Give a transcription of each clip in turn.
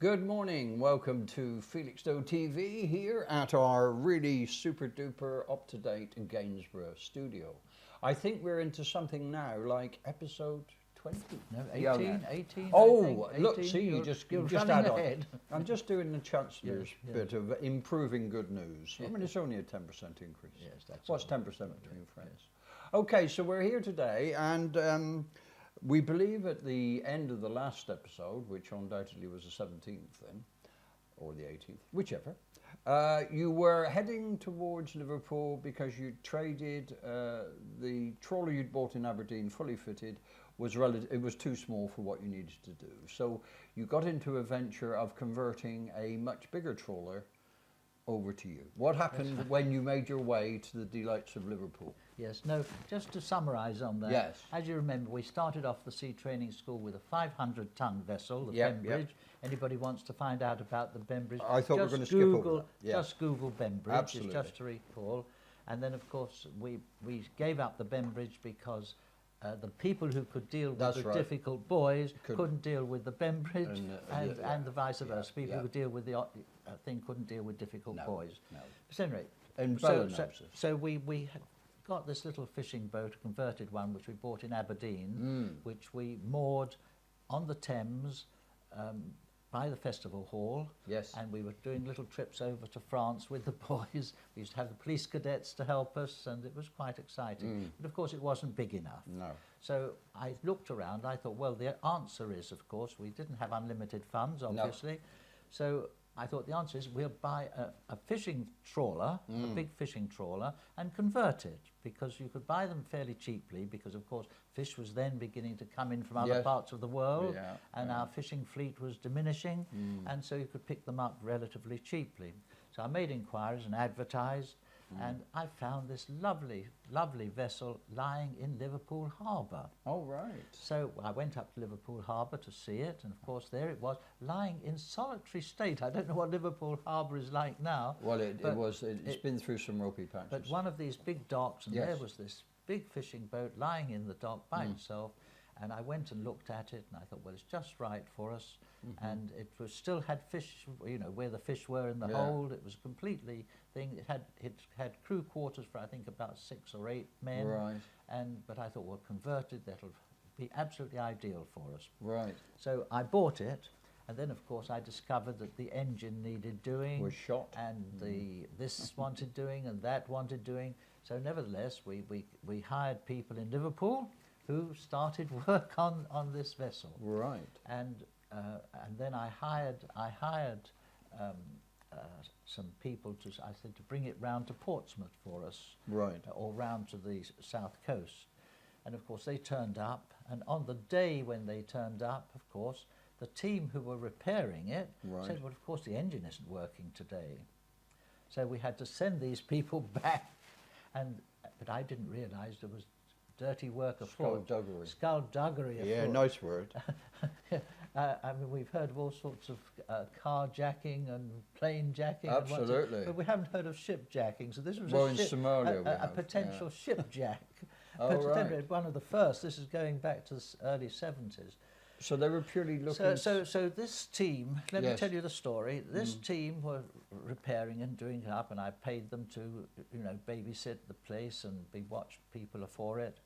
Good morning, welcome to Felixstowe TV here at our really super duper up-to-date Gainsborough studio. I think we're into something now like episode 20? No, 18, 18. Oh, I think, look, 18, see, you just you're add running on. ahead. I'm just doing the Chancellor's Yes, bit of improving good news. I mean, it's only a 10% increase. Yes, that's What's all. 10% between friends? Okay, so we're here today, and we believe at the end of the last episode, which undoubtedly was the 17th then, or the 18th, whichever, you were heading towards Liverpool because you traded the trawler you'd bought in Aberdeen, fully fitted. It was too small for what you needed to do. So you got into a venture of converting a much bigger trawler over to you. What happened when you made your way to the delights of Liverpool? Yes, no, just to summarise on that. Yes. As you remember, we started off the Sea Training School with a 500-ton vessel, the Yep, Bembridge. Anybody wants to find out about the Bembridge? I thought we were just going to skip over Google, that. Yeah. Just Google Bembridge, Absolutely. it's just to recall. And then, of course, we gave up the Bembridge because the people who could deal with the difficult boys couldn't deal with the Bembridge, and the vice versa. People who could deal with the thing couldn't deal with difficult boys. No. But anyway, And so we had got this little fishing boat, a converted one, which we bought in Aberdeen, which we moored on the Thames by the festival hall. Yes. And we were doing little trips over to France with the boys. We used to have the police cadets to help us, and it was quite exciting. But of course it wasn't big enough. No. So I looked around, I thought, well, the answer is, of course, we didn't have unlimited funds, obviously. No. So I thought the answer is we'll buy a fishing trawler, a big fishing trawler, and convert it, because you could buy them fairly cheaply, because of course fish was then beginning to come in from other parts of the world, and our fishing fleet was diminishing, and so you could pick them up relatively cheaply. So I made inquiries and advertised, and I found this lovely, lovely vessel lying in Liverpool Harbour. Oh, right. So I went up to Liverpool Harbour to see it, and of course there it was, lying in solitary state. I don't know what Liverpool Harbour is like now. Well, it's been through some ropey patches. But one of these big docks, and there was this big fishing boat lying in the dock by itself, and I went and looked at it, and I thought, well, it's just right for us. And it was still had fish, you know, where the fish were in the hold. It was completely thing. It had crew quarters for I think about 6 or 8 men. Right. But I thought, well, converted, that'll be absolutely ideal for us. Right. So I bought it, and then of course I discovered that the engine needed doing. Was shot. And this wanted doing, and that wanted doing. So nevertheless, we hired people in Liverpool who started work on this vessel. Right. And then I hired some people to bring it round to Portsmouth for us, right, or round to the south coast. And of course they turned up, and on the day when they turned up, of course, the team who were repairing it said, well, of course the engine isn't working today. So we had to send these people back, but I didn't realise there was dirty work afoot. Skullduggery. Skullduggery afoot. Yeah, nice word. I mean, we've heard of all sorts of carjacking and plane jacking. Absolutely. But we haven't heard of ship jacking. So this was in Somalia a potential ship jack. Oh, right. One of the first. This is going back to the early 70s. So they were purely looking... So this team, let me tell you the story. This team were repairing and doing it up, and I paid them to, you know, babysit the place and watch people for it.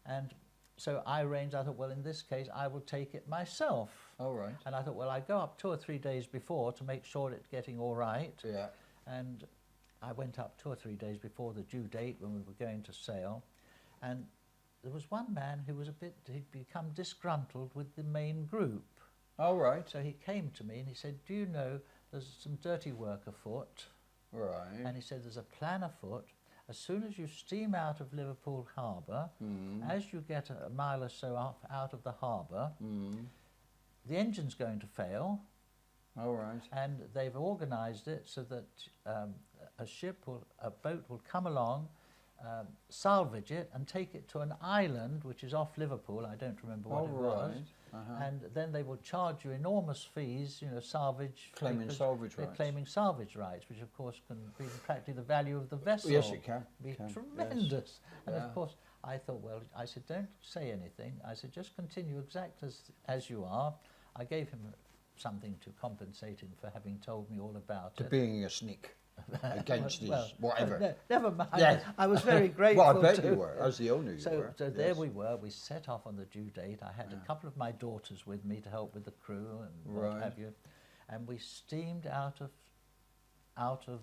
And so I arranged, I thought, well, in this case, I will take it myself. Oh, right. And I thought, well, I go up 2 or 3 days before to make sure it's getting all right. Yeah. And I went up 2 or 3 days before the due date when we were going to sail. And there was one man who was he'd become disgruntled with the main group. Oh, right. So he came to me and he said, do you know there's some dirty work afoot? Right. And he said, there's a plan afoot. As soon as you steam out of Liverpool Harbour, as you get a mile or so out of the harbour, the engine's going to fail. Oh, right. And they've organised it so that a boat will come along, salvage it and take it to an island which is off Liverpool. I don't remember what it was. And then they will charge you enormous fees, you know, claiming salvage rights. Claiming salvage rights, which of course can be practically the value of the vessel. Yes, it can. Be tremendous. Yes. And of course, I I thought, well, I said, don't say anything. I said, just continue exact as you are. I gave him something to compensate him for having told me all about To it. being a sneak against his whatever. Never mind. Yes. I was very grateful. Well, I bet to you were. As the owner, you so, were. So there Yes. we were. We set off on the due date. I had a couple of my daughters with me to help with the crew and what Right. have you. And we steamed out of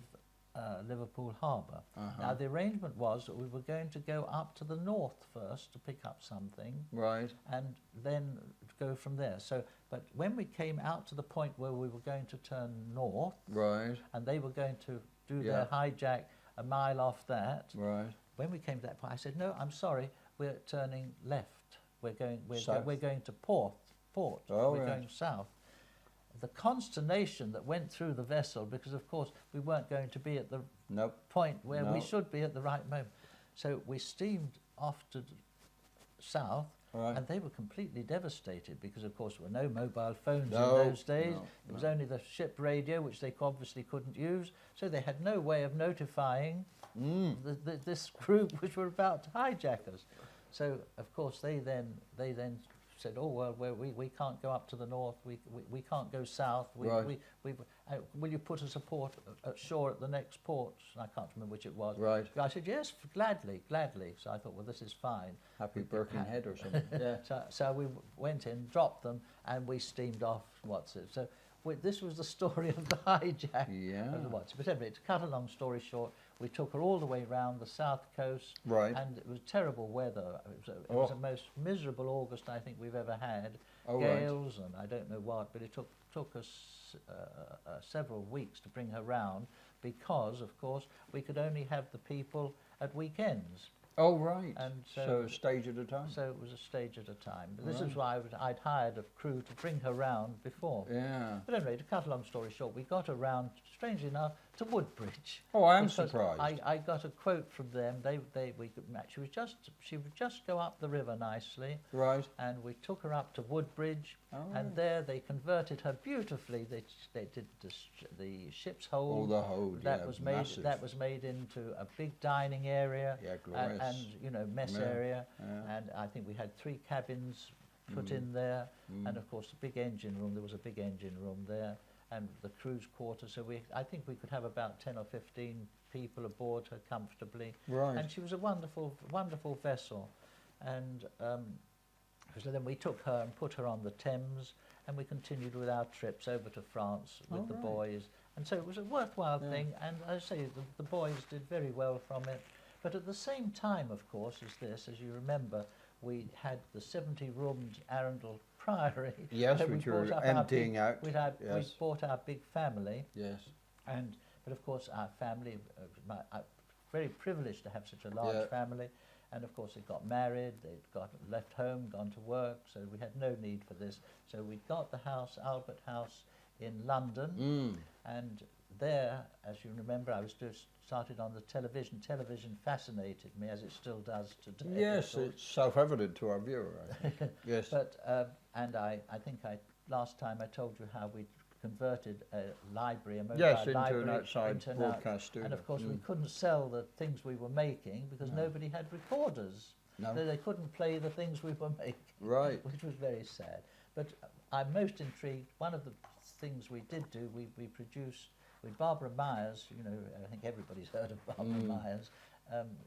Liverpool Harbour. Now the arrangement was that we were going to go up to the north first to pick up something, Right. and then go from there. So, but when we came out to the point where we were going to turn north, Right. and they were going to do Yeah. their hijack a mile off that, Right. when we came to that point, I said, "No, I'm sorry, we're turning left. We're going South. we're going to port. Oh, we're right. going south." The consternation that went through the vessel, because of course we weren't going to be at the Nope. point where we No. should be at the right moment. So we steamed off to south, Right. and they were completely devastated because, of course, there were no mobile phones No, in those days. no, It was no. only the ship radio, which they obviously couldn't use. So they had no way of notifying this group which were about to hijack us. So, of course, they then said, "Oh well, we can't go up to the north. We can't go south. Right. Will you put us ashore at the next port?" And I can't remember which it was. Right. I said, "Yes, gladly." So I thought, well, this is fine. Happy Birkenhead or something. Yeah. So we went in, dropped them, and we steamed off. So this was the story of the hijack Yeah. of the Watson. But anyway, to cut a long story short, we took her all the way round the south coast, Right. and it was terrible weather. It was the most miserable August I think we've ever had. Oh, right. Gales and I don't know what, but it took us several weeks to bring her round because, of course, we could only have the people at weekends. Oh, right. And so a stage at a time. So it was a stage at a time. But this Right. is why I'd hired a crew to bring her round before. Yeah. But anyway, to cut a long story short, we got her round, strangely enough, to Woodbridge. Oh, I am Because surprised. I got a quote from them. She would just go up the river nicely, Right. and we took her up to Woodbridge, Oh, and right. there they converted her beautifully. They did the ship's hold. Oh, the hold, That yeah, was made. massive. That was made into a big dining area. Yeah, and, glorious. and you know, mess Yeah, area. yeah. And I think we had 3 cabins put in there, and of course the big engine room. There was a big engine room there, and the crew's quarters. So I think we could have about 10 or 15 people aboard her comfortably. Right. And she was a wonderful, wonderful vessel. And so then we took her and put her on the Thames, and we continued with our trips over to France with Oh, the right. boys. And so it was a worthwhile Yeah. thing, and as I say, the boys did very well from it. But at the same time, of course, as you remember, we had the 70-roomed Arundel Priory. Yes, that we which you were brought up emptying out. We Yes. bought our big family, Yes. but of course our family, very privileged to have such a large Yeah. family, and of course they got married, left home, gone to work, so we had no need for this. So we got the house, Albert House, in London, and there, as you remember, I was just started on the television. Television fascinated me, as it still does today. Yes, of course. it's self-evident to our viewer, I think. Yes. But and I think last time I told you how we converted a library, a mobile Yes, into an library, outside into an broadcast studio. And of course, we couldn't sell the things we were making because nobody had recorders. No. So they couldn't play the things we were making, Right. which was very sad. But I'm most intrigued. One of the things we did do, we produced with Barbara Myers. You know, I think everybody's heard of Barbara Myers.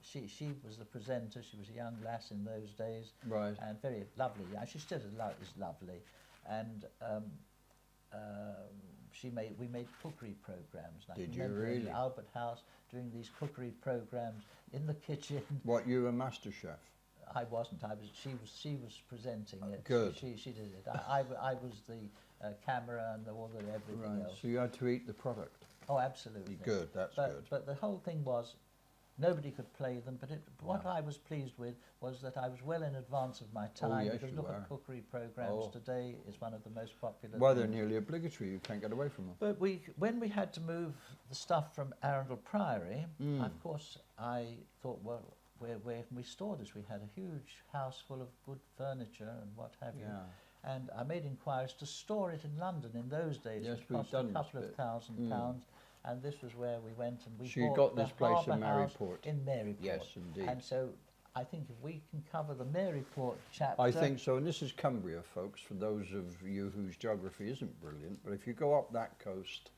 She was the presenter. She was a young lass in those days, Right. and very lovely. Yeah, she still is lovely, and we made cookery programs. And I Did can you remember in really? Albert House doing these cookery programs in the kitchen. What, you a master chef? I wasn't. She was presenting it. Good. She did it. I was the camera and all the everything Right. else. So you had to eat the product. Oh, absolutely. Good, that's good. But the whole thing was, nobody could play them. But what I was pleased with was that I was well in advance of my time. yes, because you look were. at cookery programs Oh. today is one of the most popular. Well, they're things. nearly obligatory. You can't get away from them. But when we had to move the stuff from Arundel Priory, of course, I thought, well, where can we store this? We had a huge house full of good furniture and what have you. Yeah. And I made inquiries to store it in London in those days. Yes, It we've cost done a this couple of bit. £1,000, and this was where we went and we So you bought got the this place in Harbour House Maryport. in Maryport. Yes, indeed. And so I think if we can cover the Maryport chapter... I think so, and this is Cumbria, folks, for those of you whose geography isn't brilliant, but if you go up that coast,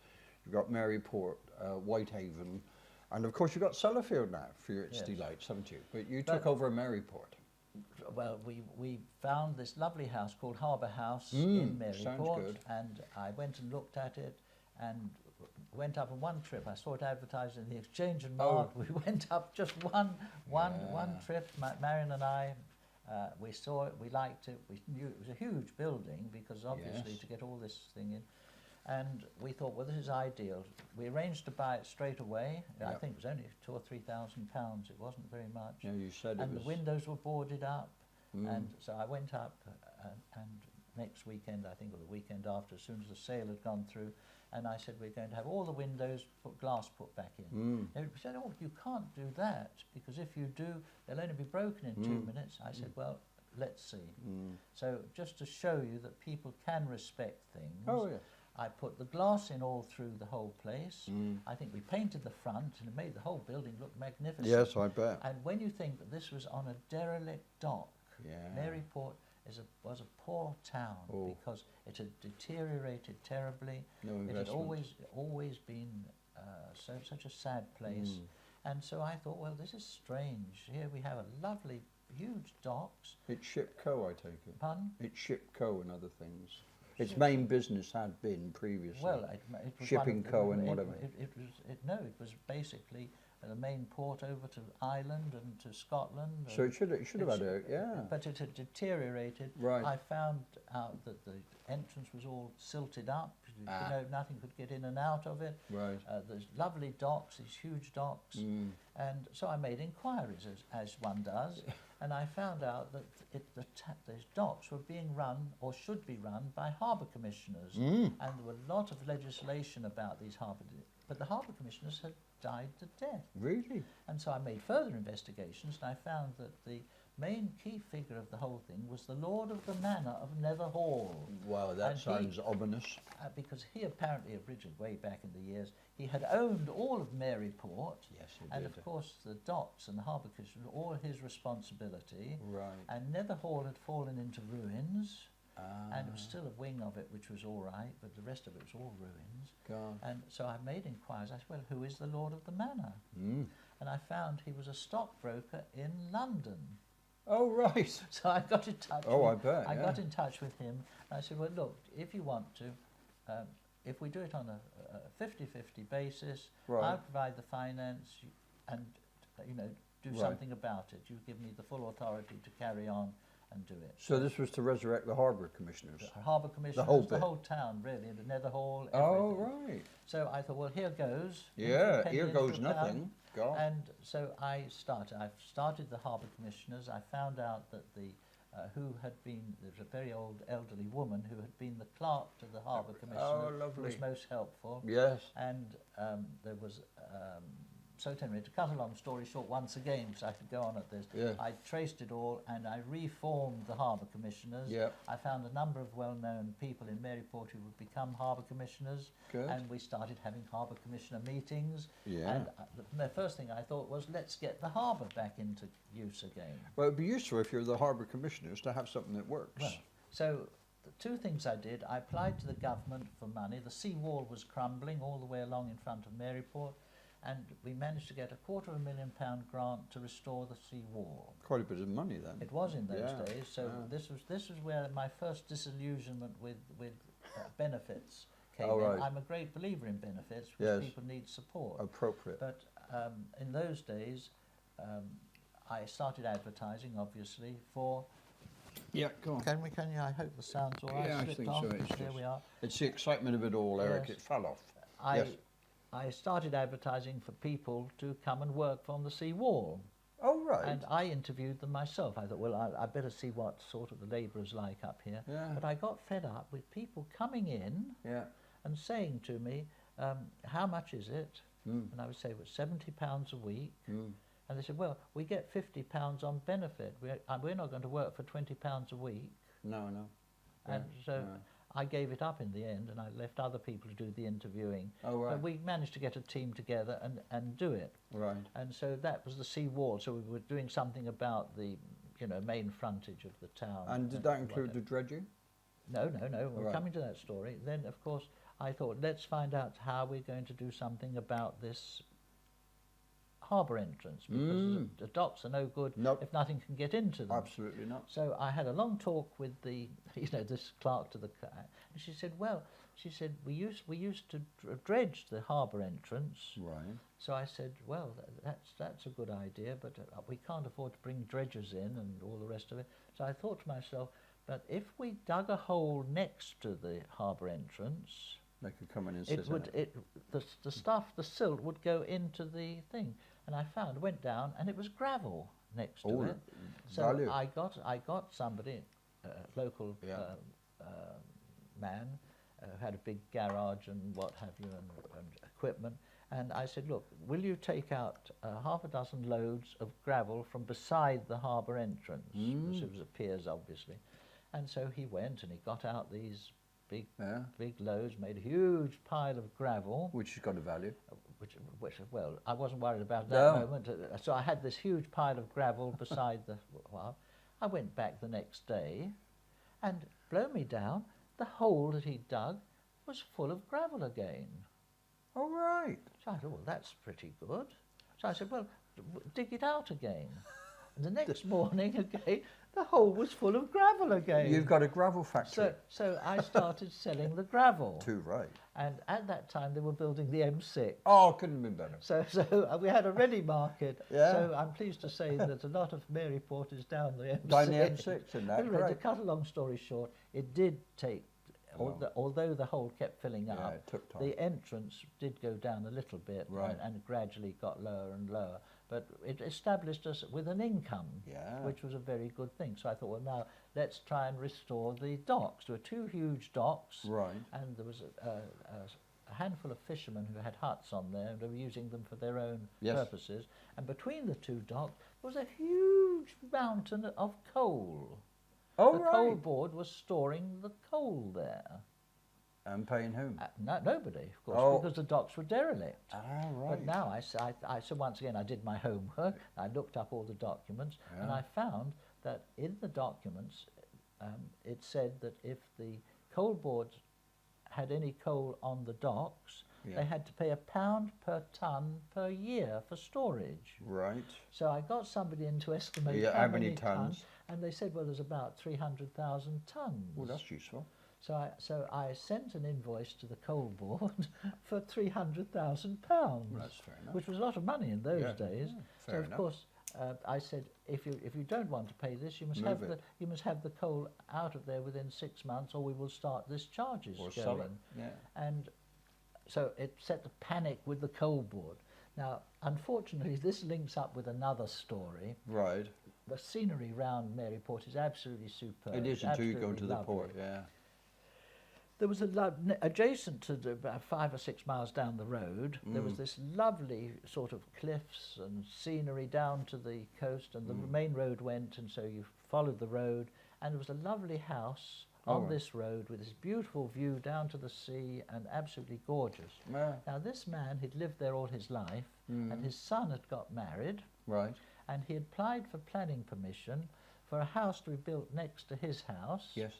you've got Maryport, Whitehaven, and of course you've got Sellafield now for your its delights, haven't you? But you took over Maryport. Well, we found this lovely house called Harbour House in Maryport, and I went and looked at it, and went up on one trip. I saw it advertised in the Exchange and Mart. We went up just one trip. Marion and I, we saw it. We liked it. We knew it was a huge building because obviously to get all this thing in, and we thought, well, this is ideal. We arranged to buy it straight away. I think it was only £2,000 or £3,000. It wasn't very much. Yeah, you said and it was. The windows were boarded up, and so I went up and next weekend, I think, or the weekend after, as soon as the sale had gone through, and I said, we're going to have all the windows, glass put back in. They said, oh, you can't do that, because if you do, they'll only be broken in 2 minutes. I said, well, let's see. So just to show you that people can respect things, I put the glass in all through the whole place. I think we painted the front, and it made the whole building look magnificent. Yes, I bet. And when you think that this was on a derelict dock, Maryport was a poor town because it had deteriorated terribly. It had always been such a sad place. And so I thought, well, this is strange. Here we have a lovely, huge docks. It's Shipco, I take it. Pardon? It's Shipco and other things. Its main business had been previously. Well, it was Shipping Co and whatever. It was basically the main port over to Ireland and to Scotland. So it should have had a, But it had deteriorated. Right. I found out that the entrance was all silted up. You know, nothing could get in and out of it. Right. There's lovely docks, these huge docks. And so I made inquiries, as one does, and I found out that these docks were being run, or should be run, by harbour commissioners. And there were a lot of legislation about these harbour... But the harbour commissioners had died to death. Really? And so I made further investigations, and I found that the main key figure of the whole thing was the Lord of the Manor of Nether Hall. Wow, that sounds ominous. Because he apparently, originally, way back in the years, he had owned all of Maryport. Yes, he and did. of course the docks and the harbour commission were all his responsibility. Right. And Nether Hall had fallen into ruins. And it was still a wing of it which was all right, but the rest of it was all ruins. God. And so I made inquiries. I said, well, who is the Lord of the Manor? And I found he was a stockbroker in London. Oh, right. So I got in touch. I bet. I got in touch with him. And I said, well, look, if you want to, if we do it on a 50-50 basis, I'll provide the finance and, do something about it. You give me the full authority to carry on and do it. So this was to resurrect the harbour commissioners? The harbour commissioners, the whole town, really, the Nether Hall, everything. Oh, right. So I thought, well, here goes. Yeah, here goes nothing. God. And so I've started the harbour commissioners. I found out that who had been, there was a very old elderly woman who had been the clerk to the harbour commissioner, who was most helpful. Yes. And there was, so anyway, to cut a long story short, once again, because I could go on at this, I traced it all and I reformed the harbour commissioners. I found a number of well-known people in Maryport who would become harbour commissioners. Good. And we started having harbour commissioner meetings. And the first thing I thought was, let's get the harbour back into use again. Well, it'd be useful if you're the harbour commissioners to have something that works. Well, so the two things I did, I applied to the government for money. The sea wall was crumbling all the way along in front of Maryport. And we managed to get a £250,000 grant to restore the sea wall. Quite a bit of money then. It was in those days. So this was where my first disillusionment with benefits came in. I'm a great believer in benefits because people need support. Appropriate. But in those days, I started advertising, obviously, for... Yeah, go on. Can you? I hope the sound's all right. Yeah, I think so. There we are. It's the excitement of it all, Eric. It fell off. I started advertising for people to come and work from the sea wall. Oh, right. And I interviewed them myself. I thought, well, I better see what sort of the labourers like up here. But I got fed up with people coming in and saying to me, how much is it? And I would say, well, £70 a week. And they said, well, we get £50 on benefit. We're not going to work for £20 a week. No. And so I gave it up in the end, and I left other people to do the interviewing. Oh, right. But we managed to get a team together and do it. Right. And so that was the sea wall. So we were doing something about the, main frontage of the town. And did that include the dredging? No, no, no. We're Right. coming to that story. Then, of course, I thought, let's find out how we're going to do something about this harbour entrance, because the docks are no good Nope. if nothing can get into them. Absolutely not. So I had a long talk with the, this clerk to the, and she said, well, we used to dredge the harbour entrance. Right. So I said, well, that's a good idea, but we can't afford to bring dredgers in and all the rest of it. So I thought to myself, but if we dug a hole next to the harbour entrance, They could come in and sit it in would it. the stuff, the silt would go into the thing, and I went down, and it was gravel next to Oh, it. So value. I got somebody, local Yeah. man, had a big garage and what have you, and equipment. And I said, look, will you take out half a dozen loads of gravel from beside the harbour entrance? Because it was a piers, obviously. And so he went and he got out these big loads, made a huge pile of gravel. Which has got a value. Which, well, I wasn't worried about that No. moment. So I had this huge pile of gravel beside the well. I went back the next day, and blow me down, the hole that he'd dug was full of gravel again. Oh, right. So I thought, well, that's pretty good. So I said, well, dig it out again. And the next morning, again, the hole was full of gravel again. You've got a gravel factory. So I started selling the gravel. Too right. And at that time, they were building the M6. Oh, couldn't have been better. So we had a ready market. Yeah. So I'm pleased to say that a lot of Mary Port is down the M6. Down the M6 and that, Anyway, to great. cut a long story short, it did take, although the hole kept filling up, it took time. the entrance did go down a little bit Right. and gradually got lower and lower. But it established us with an income, Yeah. which was a very good thing. So I thought, well, now let's try and restore the docks. There were two huge docks, Right. and there was a handful of fishermen who had huts on there, and they were using them for their own Yes. purposes. And between the two docks was a huge mountain of coal. Oh, The right. coal board was storing the coal there. And paying whom? Nobody, of course, Oh. because the docks were derelict. Ah, right. But now so once again I did my homework. I looked up all the documents, and Yeah. I found that in the documents it said that if the coal board had any coal on the docks, Yeah. they had to pay £1 per tonne per year for storage. Right. So I got somebody in to estimate Yeah, how many tons? and they said, well, there's about 300,000 tonnes. Well, that's useful. So I sent an invoice to the coal board for £300,000, That's fair enough. which was a lot of money in those Yeah, days. yeah, So fair of enough. course I said, if you don't want to pay this, you must Move have the coal out of there within 6 months, or we will start this charges Or going. sell it. Yeah. And so it set the panic with the coal board. Now, unfortunately, this links up with another story. Right. The scenery round Mary Port is absolutely superb. It is until you go absolutely to the lovely. port, yeah. There was adjacent to about 5 or 6 miles down the road, there was this lovely sort of cliffs and scenery down to the coast, and the main road went, and so you followed the road, and there was a lovely house on right. this road with this beautiful view down to the sea, and absolutely gorgeous. Yeah. Now this man, he'd lived there all his life, and his son had got married, Right. and he applied for planning permission for a house to be built next to his house. Yes.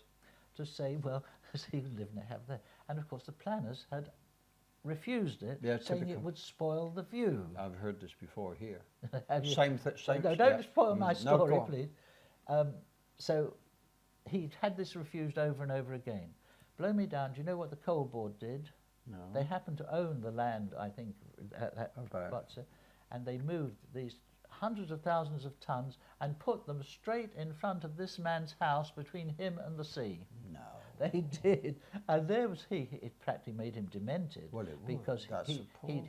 To say, well, he would live and have that. And of course the planners had refused it, Yeah, saying typical. it would spoil the view. I've heard this before here. Have you- Same. No, don't yeah. spoil my No, story, go on. please. So he'd had this refused over and over again. Blow me down, do you know what the coal board did? No. They happened to own the land, I think, at Okay. Butser, and they moved these hundreds of thousands of tons and put them straight in front of this man's house between him and the sea. No. They did, and there was he. It practically made him demented. Well, it would. because That's appalling.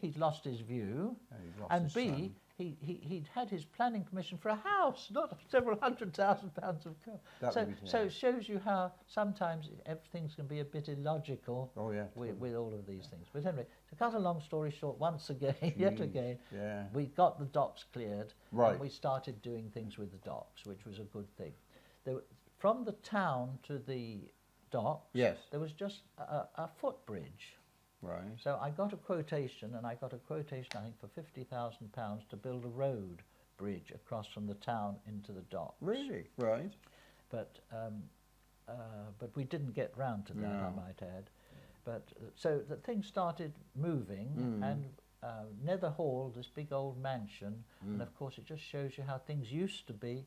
he'd lost his view, And he lost and his B, son. he'd had his planning permission for a house, not several £100,000 of coal. That So, would be- so it shows you how sometimes everything's can be a bit illogical Oh, yeah. with all of these things. But anyway, to cut a long story short, once again, yet Jeez, again, yeah. we got the docks cleared, Right. and we started doing things with the docks, which was a good thing. From the town to the docks, Yes. there was just a footbridge. Right. So I got a quotation, and I got a quotation, I think, for £50,000 to build a road bridge across from the town into the docks. Really? Right. But we didn't get round to that, I No. might add. But so the thing started moving, and Nether Hall, this big old mansion, and of course it just shows you how things used to be.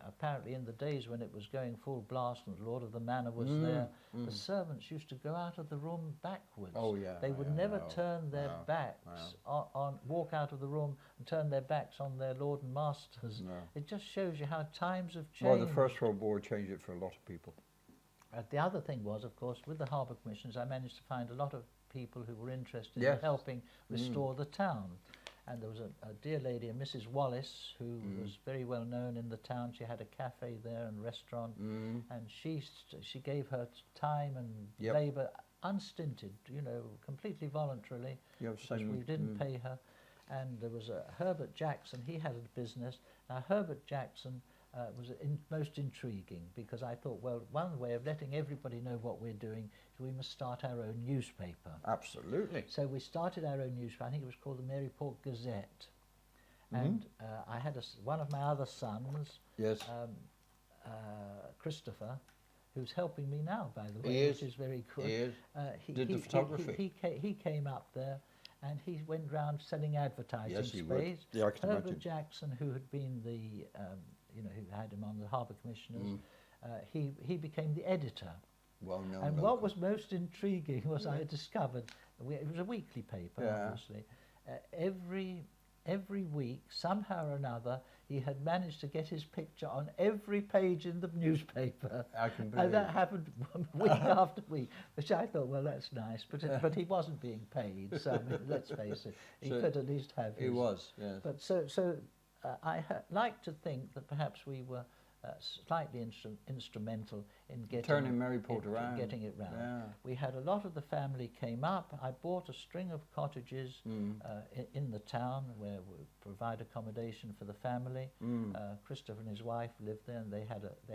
Apparently in the days when it was going full blast and the Lord of the Manor was there, the servants used to go out of the room backwards. Oh, yeah, They would yeah, never no, turn their no, backs on, walk out of the room and turn their backs on their Lord and Masters. No. It just shows you how times have changed. Well, the First World War changed it for a lot of people. The other thing was, of course, with the harbour commissions, I managed to find a lot of people who were interested Yes. in helping restore the town. And there was a dear lady, a Mrs. Wallace, who was very well known in the town. She had a cafe there and restaurant, and she gave her time and Yep. labour unstinted, you know, completely voluntarily, You have because same. we didn't pay her. And there was a Herbert Jackson. He had a business. Now Herbert Jackson was most intriguing, because I thought, well, one way of letting everybody know what we're doing is we must start our own newspaper. Absolutely. So we started our own newspaper. I think it was called the Maryport Gazette. And I had one of my other sons, Yes. Christopher, who's helping me now, by the way, He is. which is very good. He is. Did the he- photography. He came up there, and he went round selling advertising Yes, he would. space. Yeah, I can Herbert imagine. Jackson, who had been the, who had him on the Harbour Commissioners, he became the editor. Well known. And local. what was most intriguing was I had discovered, it was a weekly paper, Yeah. obviously. Every week, somehow or another, he had managed to get his picture on every page in the newspaper. I can believe. And that happened week after week, which I thought, well, that's nice. But he wasn't being paid, so I mean, let's face it, he So could at least have his. He was. Yes. But I like to think that perhaps we were slightly instrumental in getting Turning Maryport in around. getting it round. Yeah. We had a lot of the family came up. I bought a string of cottages in the town where we provide accommodation for the family. Christopher and his wife lived there, and they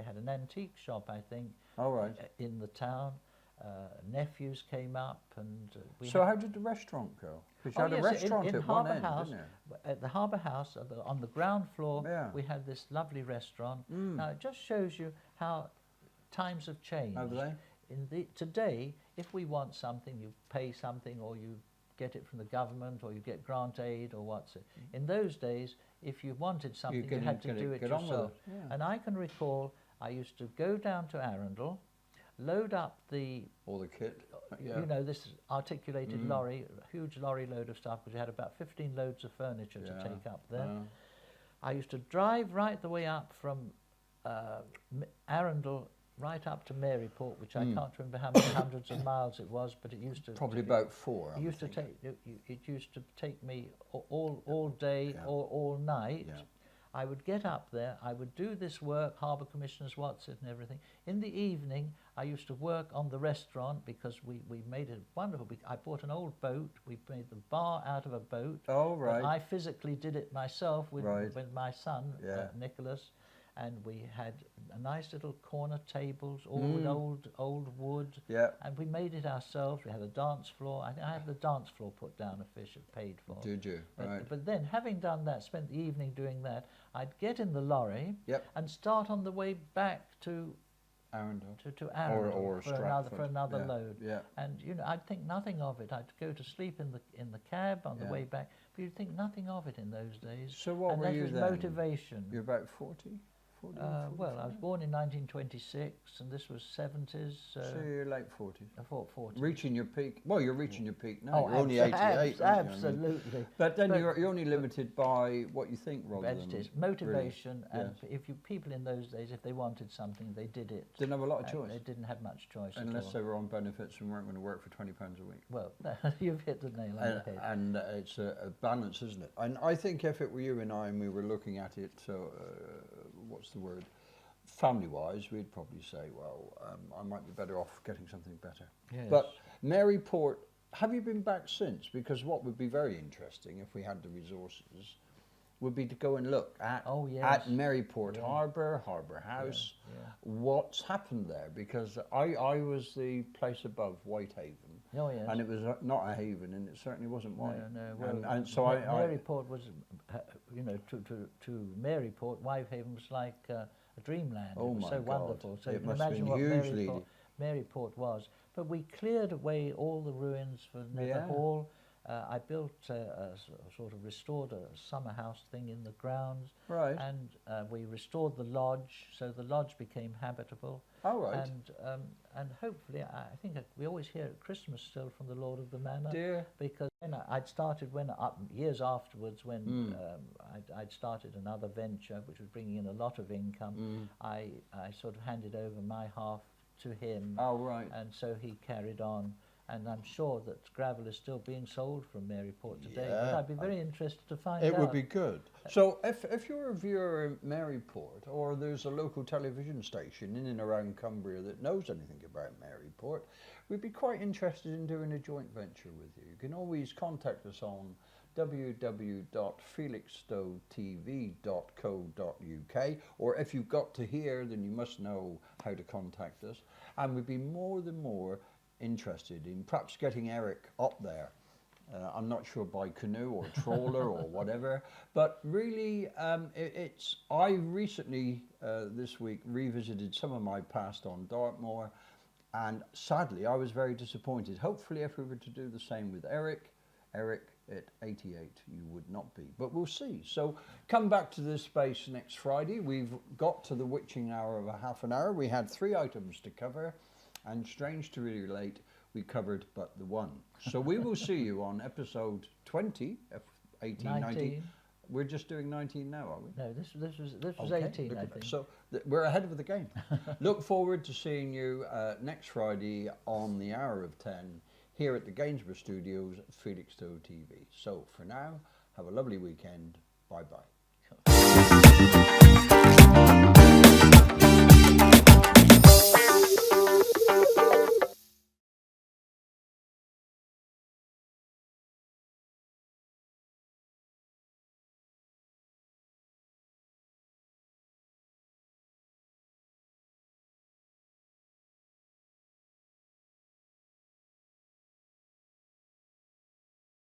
had an antique shop, I think, All right. in the town. Nephews came up, and we So had- how did the restaurant go? Because you Oh, had a yes, restaurant in at Harbour one end, House, didn't you? at the Harbour House, on the ground floor, Yeah. we had this lovely restaurant. Now, it just shows you how times have changed. Have they? Today, if we want something, you pay something, or you get it from the government, or you get grant aid, or what's it. In those days, if you wanted something, you had to do it get on with yourself. it, yeah. And I can recall I used to go down to Arundel, load up the All the kit. Yeah. you know, this articulated lorry, a huge lorry load of stuff, because you had about 15 loads of furniture to take up there. I used to drive right the way up from Arundel right up to Maryport, which I can't remember how many hundreds of miles it was, but it used to Probably about 4. it used to take it used to take me all day Yeah. or all night. Yeah. I would get up there, I would do this work, Harbour Commissioners, what's it and everything. In the evening, I used to work on the restaurant, because we made it wonderful. I bought an old boat, we made the bar out of a boat. Oh, But right. I physically did it myself with my son, Yeah. Nicholas, and we had a nice little corner tables, all with old wood. Yeah. And we made it ourselves. We had a dance floor. I think I had the dance floor put down, paid for. Did you? Right. But then, having done that, spent the evening doing that, I'd get in the lorry Yep. and start on the way back to Arundel. Arundel or for another Stratford. Yeah. load. Yeah. And I'd think nothing of it. I'd go to sleep in the cab on the Yeah. way back, but you'd think nothing of it in those days. So what and were that you was then? motivation. You're about 40? 40 Well, I was born in 1926, and this was 70s. So you're late 40s. I thought 40. Reaching your peak. Well, you're reaching your peak now. Oh, you're only 88. aren't you? I mean, absolutely. but then But- you're only limited by what you think rather But than... it is motivation, Really, and yes. if you people in those days, if they wanted something, they did it. Didn't have a lot of And choice. They didn't have much choice Unless at they all. were on benefits and weren't going to work for £20 a week. Well, you've hit the nail on the head. And it's a balance, isn't it? And I think if it were you and I and we were looking at it, what's the word? Family-wise, we'd probably say, well, I might be better off getting something better. Yes. But Maryport, have you been back since? Because what would be very interesting if we had the resources, would be to go and look at Oh, yes. at Maryport Harbour, Harbour House. yeah. What's happened there? Because I was the place above Whitehaven, Oh, yes. and it was not a haven, and it certainly wasn't white. No, well, and so Maryport was, you know, to Maryport, Whitehaven was like a dreamland. Oh it was my so God. wonderful. So It you can must have imagine been what hugely Maryport was. But we cleared away all the ruins for Nether Yeah. Hall. I built sort of restored a summer house thing in the grounds, Right. and we restored the lodge, so the lodge became habitable. All right. And hopefully, I think we always hear at Christmas still from the Lord of the Manor. Dear. Because I'd started years afterwards when Mm. I'd started another venture which was bringing in a lot of income. I sort of handed over my half to him, Oh, right. and so he carried on. And I'm sure that gravel is still being sold from Maryport today. But Yeah. I'd be very interested to find It out. would be good. So if you're a viewer in Maryport, or there's a local television station in and around Cumbria that knows anything about Maryport, we'd be quite interested in doing a joint venture with you. You can always contact us on www.felixstowetv.co.uk, or if you've got to here, then you must know how to contact us. And we'd be more than more interested in perhaps getting Eric up there. I'm not sure by canoe or trawler or whatever, but really I recently this week revisited some of my past on Dartmoor, and sadly I was very disappointed. Hopefully if we were to do the same with Eric at 88 you would not be, but we'll see. So come back to this space next Friday. We've got to the witching hour of a half an hour. We had 3 items to cover, and strange to relate, we covered but the one. So we will see you on episode 20, 18, 19. 19. We're just doing 19 now, are we? No, this was Okay, 18, look I at that. think. So we're ahead of the game. Look forward to seeing you next Friday on the hour of 10 here at the Gainsborough Studios, Felixstowe TV. So for now, have a lovely weekend. Bye-bye.